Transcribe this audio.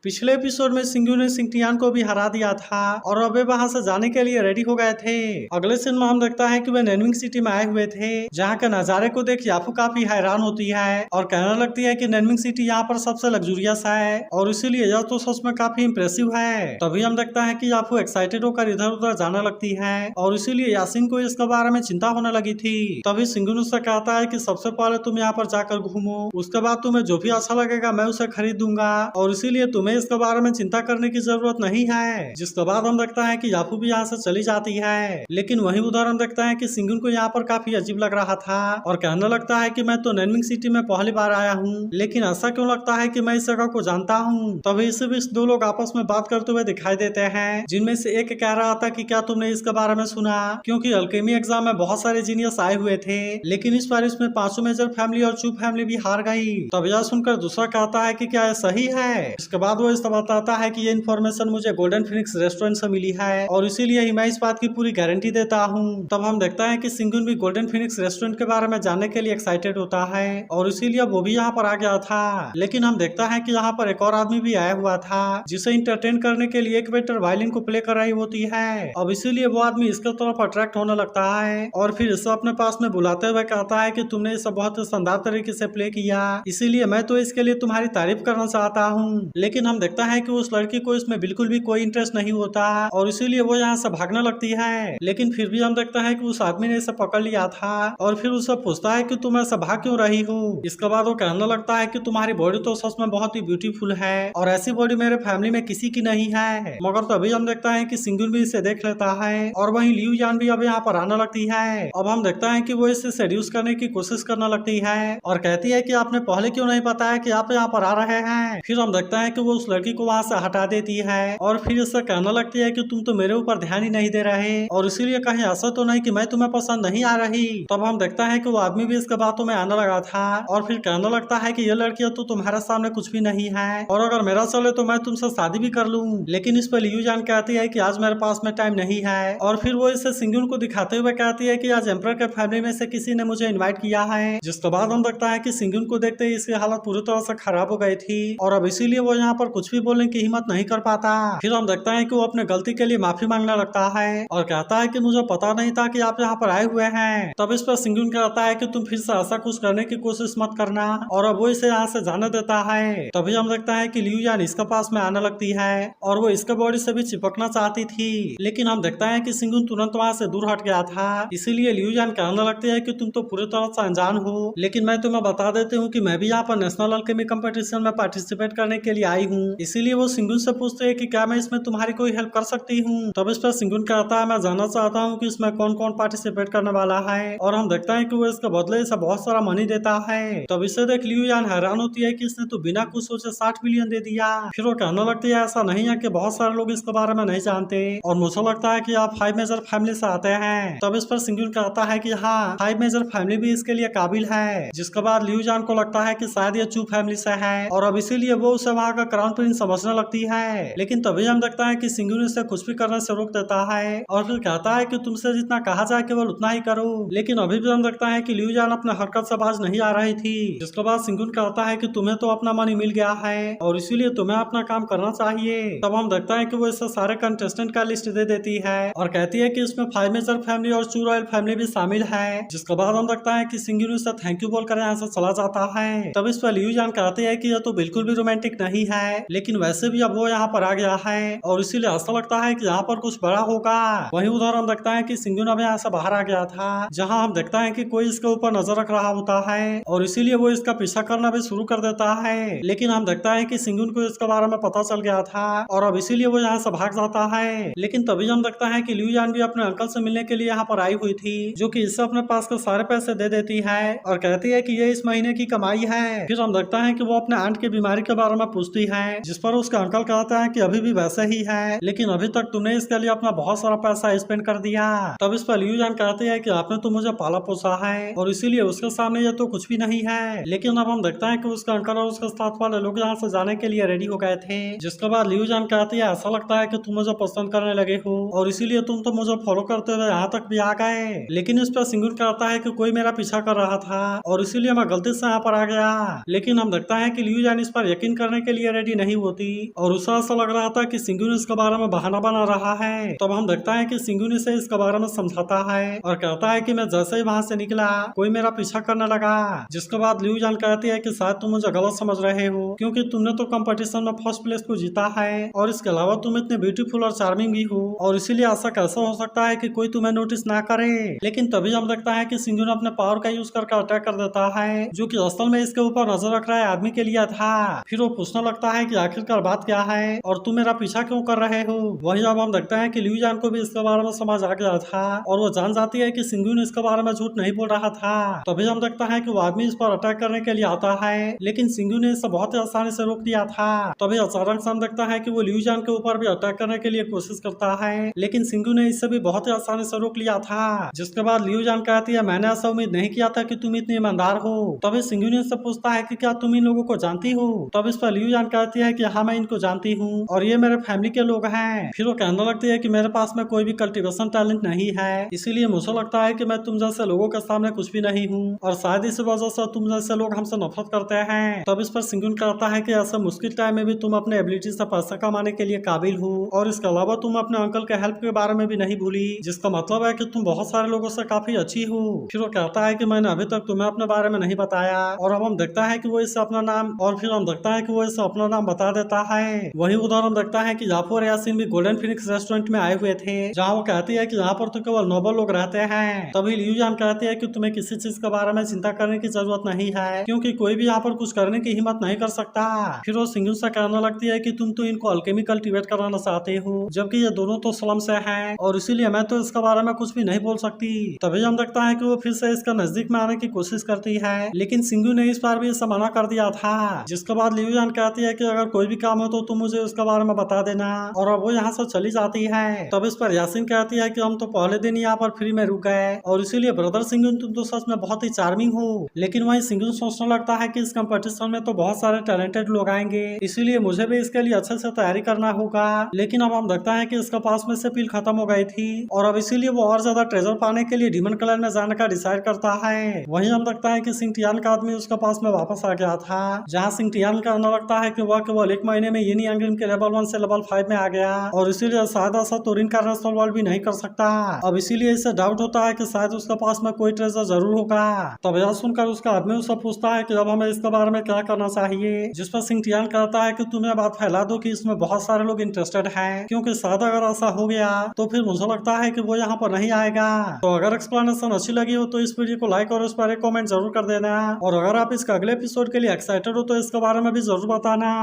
पिछले एपिसोड में सिंगू ने सिंगटियान को भी हरा दिया था और अब वे वहां से जाने के लिए रेडी हो गए थे। अगले सीन में हम देखता है कि वे नैनविंग सिटी में आए हुए थे, जहाँ के नजारे को देख याफू काफी हैरान होती है और कहने लगती है कि नैनविंग सिटी यहाँ पर सबसे लग्जूरियस है और इसीलिए यह तो सच में काफी इम्प्रेसिव है। तभी हम देखता है कि याफू एक्साइटेड होकर इधर उधर जाने लगती है और इसीलिए यासीन को इसके बारे में चिंता होने लगी थी। तभी सिंगू उससे कहता है कि सबसे पहले तुम यहाँ पर जाकर घूमो, उसके बाद तुम्हें जो भी अच्छा लगेगा मैं उसे खरीद दूंगा और इसीलिए तुम्हें इसके बारे में चिंता करने की जरूरत नहीं है। जिसके बाद हम देखता है कि याफू भी यहाँ से चली जाती है, लेकिन वही उधर हम देखता है कि सिंगुन को यहाँ पर काफी अजीब लग रहा था और कहने लगता है कि मैं तो नैनविंग सिटी में पहली बार आया हूँ, लेकिन ऐसा क्यों लगता है कि मैं इस जगह को जानता हूँ। तभी इसी बीच दो लोग आपस में बात करते हुए दिखाई देते हैं, जिनमें से एक कह रहा था कि क्या तुमने इसके बारे में सुना, क्योंकि अल्केमी एग्जाम में बहुत सारे जीनियस आए हुए थे, लेकिन इस बार इसमें 5 मेजर फैमिली और चू फैमिली भी हार गई। तब यह सुनकर दूसरा कहता है कि क्या यह सही है। इसके बाद वो इसका बताता है कि ये इन्फॉर्मेशन मुझे गोल्डन फिनिक्स रेस्टोरेंट से मिली है और इसीलिए ही मैं इस बात की पूरी गारंटी देता हूँ। तब हम देखता है कि सिंगुन भी गोल्डन फिनिक्स रेस्टोरेंट के बारे में जानने के लिए एक्साइटेड होता है और इसीलिए वो भी यहाँ पर आ गया था। लेकिन हम देखता है कि यहाँ पर एक और आदमी भी आया हुआ था, जिसे इंटरटेन करने के लिए एक वेटर वायलिन को प्ले कर रही होती है। अब इसीलिए वो आदमी इसके तरफ अट्रैक्ट होने लगता है और फिर इसे अपने पास में बुलाते हुए कहता है कि तुमने इसे बहुत शानदार तरीके से प्ले किया, इसीलिए मैं तो इसके लिए तुम्हारी तारीफ करना चाहता हूँ। लेकिन हम देखता है कि उस लड़की को इसमें बिल्कुल भी कोई इंटरेस्ट नहीं होता और इसीलिए वो यहाँ से भागने लगती है। लेकिन फिर भी हम देखता है कि उस आदमी ने इसे पकड़ लिया था और फिर उससे पूछता है कि तुम ऐसा भाग क्यों रही हो। इसके बाद वो कहने लगता है कि तुम्हारी बॉडी तो सच में बहुत ही ब्यूटीफुल है और ऐसी बॉडी मेरे फैमिली में किसी की नहीं है। मगर तभी हम देखता है कि सिंगुन भी इसे देख लेता है और वहीं लियू यान भी अब यहाँ पर आने लगती है। अब हम देखता है कि वो इसे सेड्यूस करने की कोशिश करने लगती है और कहती है कि आपने पहले क्यों नहीं बताया कि आप यहाँ पर आ रहे हैं। फिर हम देखता है कि वो उस लड़की को वहाँ से हटा देती है और फिर इससे कहने लगती है कि तुम तो मेरे ऊपर ध्यान ही नहीं दे रहे और इसीलिए कहीं ऐसा तो नहीं कि मैं तुम्हें पसंद नहीं आ रही। तब हम देखता है कि वो आदमी भी इसके बातों में आने लगा था और फिर कहने लगता है कि ये लड़की तो तुम्हारे सामने कुछ भी नहीं है और अगर मेरा चले तो मैं तुमसे शादी भी कर लूँ। लेकिन इस पर लियू जान कहती है कि आज मेरे पास में टाइम नहीं है और फिर वो इसे सिंगुन को दिखाते हुए कहती है कि आज एम्परर के फैमिली में से किसी ने मुझे इन्वाइट किया है। जिसके बाद हम देखता है कि सिंगुन को देखते ही इसकी हालत पूरी तरह से खराब हो गई थी और अब इसीलिए वो यहाँ पर कुछ भी बोलने की हिम्मत नहीं कर पाता। फिर हम देखता है कि वो अपने गलती के लिए माफी मांगने लगता है और कहता है कि मुझे पता नहीं था कि आप यहाँ पर आए हुए हैं। तब इस पर सिंगुन कहता है कि तुम फिर से ऐसा कुछ करने की कोशिश मत करना और अब वो इसे यहाँ से जाने देता है। तभी हम देखता है कि लियू यान इसके पास में आने लगती है और वो इसके बॉडी से भी चिपकना चाहती थी, लेकिन हम देखता है कि सिंगुन तुरंत वहाँ से दूर हट गया था। इसीलिए लियू यान कहने लगती है कि तुम तो पूरी तरह से अनजान हो, लेकिन मैं तुम्हें बता देती हूँ कि मैं भी यहाँ पर नेशनल अल्केमी कंपटीशन में पार्टिसिपेट करने के लिए आई हूँ। इसीलिए वो सिंगुन से पूछते हैं कि क्या मैं इसमें तुम्हारी कोई हेल्प कर सकती हूँ। तब इस पर सिंगुन कहता है मैं जानना चाहता हूँ कि इसमें कौन कौन पार्टिसिपेट करने वाला है और हम देखता है कि वो इसके बदले इसे बहुत सारा मनी देता है। तब इसे देख लियू यान हैरान होती है कि इसने तो बिना कुछ सोचे 60 मिलियन दे दिया। फिर वो कहने लगती है ऐसा नहीं है कि बहुत सारे लोग इसके बारे में नहीं जानते और मुझे लगता है कि आप 5 मेजर फैमिली से आते हैं। तब इस पर सिंगुन कहता है कि हाँ 5 मेजर फैमिली भी इसके लिए काबिल है। जिसके बाद लियू जान को लगता है कि शायद ये चू फैमिली से है और अब इसीलिए वो उसे वहाँ का क्राउन प्रिंस समझने लगती है। लेकिन तभी हम देखता है कि सिंगुन इसे कुछ भी करने से रोक देता है और फिर कहता है कि तुमसे जितना कहा जाए केवल उतना ही करो। लेकिन अभी भी हम देखता है कि लियू जान अपने हरकत से बाज नहीं आ रही थी। जिसके बाद सिंगुन कहता है कि तुम्हें तो अपना मनी मिल गया है और इसीलिए तुम्हें अपना काम करना चाहिए। तब हम देखता है कि वो इससे सारे कंटेस्टेंट का लिस्ट दे देती है और कहती है कि इसमें 5 मेजर फैमिली और चू रॉयल फैमिली भी शामिल है। जिसके बाद हम देखता है कि सिंगुन उससे थैंक यू बोलकर यहाँ से चला जाता है। तब इस पर लियू जान कहते हैं कि यह तो बिल्कुल भी रोमांटिक नहीं है, लेकिन वैसे भी अब वो यहाँ पर आ गया है और इसीलिए ऐसा लगता है कि यहाँ पर कुछ बड़ा होगा। वहीं उधर हम देखता है कि सिंगुन अब यहाँ से बाहर आ गया था, जहाँ हम देखता है कि कोई इसके ऊपर नजर रख रहा होता है और इसीलिए वो इसका पीछा करना भी शुरू कर देता है। लेकिन हम देखता है कि सिंगुन को इसके बारे में पता चल गया था और अब इसीलिए वो यहाँ से भाग जाता है। लेकिन तभी हम देखता है कि लियू यान भी अपने अंकल से मिलने के लिए यहाँ पर आई हुई थी, जो कि इससे अपने पास के सारे पैसे दे देती है और कहती है कि ये इस महीने की कमाई है। फिर हम देखता है कि वो अपने आंट की बीमारी के बारे में पूछती है, जिस पर उसका अंकल कहता है कि अभी भी वैसे ही है, लेकिन अभी तक तुमने इसके लिए अपना बहुत सारा पैसा स्पेंड कर दिया। तब इस पर लियू जान कहती है कि आपने तो मुझे पाला पोसा है और इसीलिए उसके सामने ये तो कुछ भी नहीं है। लेकिन अब हम देखता है कि उसका अंकल और उसके साथ वाले लोग यहाँ से जाने के लिए रेडी हो गए थे। जिसके बाद लियू जान कहती है ऐसा लगता है कि तुम मुझे पसंद करने लगे हो और इसीलिए तुम तो मुझे फॉलो करते हुए यहाँ तक भी आ गए। लेकिन इस पर सिंगुन कहता है कि कोई मेरा पीछा कर रहा था और इसीलिए मैं गलती से यहाँ पर आ गया। लेकिन हम देखता है कि लियू जान इस पर यकीन करने के लिए रेडी रेडी नहीं होती और उसे ऐसा लग रहा था कि सिंगू ने इसके बारे में बहाना बना रहा है। तब हम देखता है कि सिंगू ने से इसके बारे में समझाता है और कहता है कि मैं जैसे ही वहाँ से निकला कोई मेरा पीछा करने लगा, जिसके बाद लियू जान कहती है कि शायद तुम मुझे गलत समझ रहे हो क्योंकि तुमने तो कंपटीशन में फर्स्ट प्लेस को जीता है और इसके अलावा तुम इतने ब्यूटीफुल और चार्मिंग भी हो और इसीलिए ऐसा कैसा हो सकता है कि कोई तुम्हें नोटिस ना करे। लेकिन तभी हम देखता है कि सिंगू ने अपने पावर का यूज करके अटैक कर देता है जो कि असल में इसके ऊपर नजर रख रहा है आदमी के लिए था। फिर वो पूछने लगता है कि आखिरकार बात क्या है और तुम मेरा पीछा क्यों कर रहे हो। वही अब हम देखते हैं कि लियू जान को भी इसके बारे में समझ आ गया था और वो जान जाती है कि सिंगू ने इसके बारे में झूठ नहीं बोल रहा था। तभी हम देखता है कि वो आदमी इस पर अटैक करने के लिए आता है लेकिन सिंगू ने इसे बहुत ही आसानी से रोक दिया था। तभी अचानक से हम देखता है कि वो लियू जान के ऊपर भी अटैक करने के लिए कोशिश करता है लेकिन सिंगू ने इससे भी बहुत ही आसानी से रोक लिया था। जिसके बाद लियू जान कहती है मैंने ऐसा उम्मीद नहीं किया था कि तुम इतनी ईमानदार हो। तभी सिंगू ने इससे पूछता है कि क्या तुम इन लोगों को जानती हो। तब इस पर लियू जान कहती है कि हाँ मैं इनको जानती हूँ और ये मेरे फैमिली के लोग हैं। फिर वो कहने लगती है कि मेरे पास में कोई भी कल्टीवेशन टैलेंट नहीं है इसीलिए मुझे लगता है कि मैं तुम जैसे लोगों के सामने कुछ भी नहीं हूँ और शायद इस वजह से तुम जैसे लोग हमसे नफरत करते हैं। तब इस पर सिंगुन कहता है कि ऐसे मुश्किल टाइम में भी तुम अपने एबिलिटी से पैसा कमाने के लिए काबिल हो और इसके अलावा तुम अपने अंकल के हेल्प के बारे में भी नहीं भूली जिसका मतलब है कि तुम बहुत सारे लोगों से काफी अच्छी हो। फिर वो कहता है कि मैंने अभी तक तुम्हें अपने बारे में नहीं बताया और अब हम देखता है कि वो इससे अपना नाम और फिर हम देखता है कि वो इससे अपना नाम बता देता है। वही उदाहरण देखता है कि जाफर और यासीन भी गोल्डन फिनिक्स रेस्टोरेंट में आए हुए थे जहाँ वो कहती है कि यहाँ पर तो केवल नोबल लोग रहते हैं। तभी लियू जान कहती है कि तुम्हें किसी चीज के बारे में चिंता करने की जरूरत नहीं है क्योंकि कोई भी यहाँ पर कुछ करने की हिम्मत नहीं कर सकता। फिर वो सिंगू से कहने लगती है कि तुम तो इनको अल्केमी कल्टीवेट कराना चाहते हो जबकि ये दोनों तो स्लम से हैं और इसीलिए मैं तो इसके बारे में कुछ भी नहीं बोल सकती। तभी हम देखता है कि वो फिर से इसका नजदीक में आने की कोशिश करती है लेकिन सिंगू ने इस बार भी इसे मना कर दिया था। जिसके बाद लियू जान कहती है कि अगर कोई भी काम हो तो तुम मुझे उसके बारे में बता देना और अब वो यहाँ से चली जाती है। तब इस पर यासीन कहती है कि हम तो पहले दिन यहाँ पर फ्री में रुक गए और इसीलिए ब्रदर सिंगुन तुम तो सच में बहुत ही चार्मिंग हो। लेकिन वही सिंगुन सोचने लगता है कि इस कंपटीशन में तो बहुत सारे टैलेंटेड लोग आएंगे इसीलिए मुझे भी इसके लिए अच्छे से तैयारी करना होगा। लेकिन अब हम देखता है कि इसके पास में से पिल खत्म हो गई थी और अब इसीलिए वो और ज्यादा ट्रेजर पाने के लिए डीमन क्लैन में जाने का डिसाइड करता है। वहीं हम देखता है कि सिंटियान का आदमी उसके पास में वापस आ गया था जहाँ सिंटियान का कहने लगता है कि वह केवल एक महीने में यिन यांग के लेवल 1 से लेवल 5 में आ गया और इसीलिए शायद ऐसा तो इंटरनेशनल वर्ल्ड भी नहीं कर सकता। अब इसीलिए इसे डाउट होता है कि शायद उसके पास में कोई ट्रेजर जरूर होगा। तब यह सुनकर उसका आदमी उससे पूछता है कि अब हमें इसके बारे में क्या करना चाहिए। जिस पर सिंटियान कहता है कि तुम्हें बात फैला दो कि इसमें बहुत सारे लोग इंटरेस्टेड हैं क्योंकि शायद अगर ऐसा हो गया तो फिर मुझे लगता है कि वो यहाँ पर नहीं आएगा। तो अगर एक्सप्लेनेशन अच्छी लगी हो तो इस वीडियो को लाइक और उस पर एक कमेंट जरूर कर देना और अगर आप इसका अगले एपिसोड के लिए एक्साइटेड हो तो इसके बारे में भी जरूर बताना।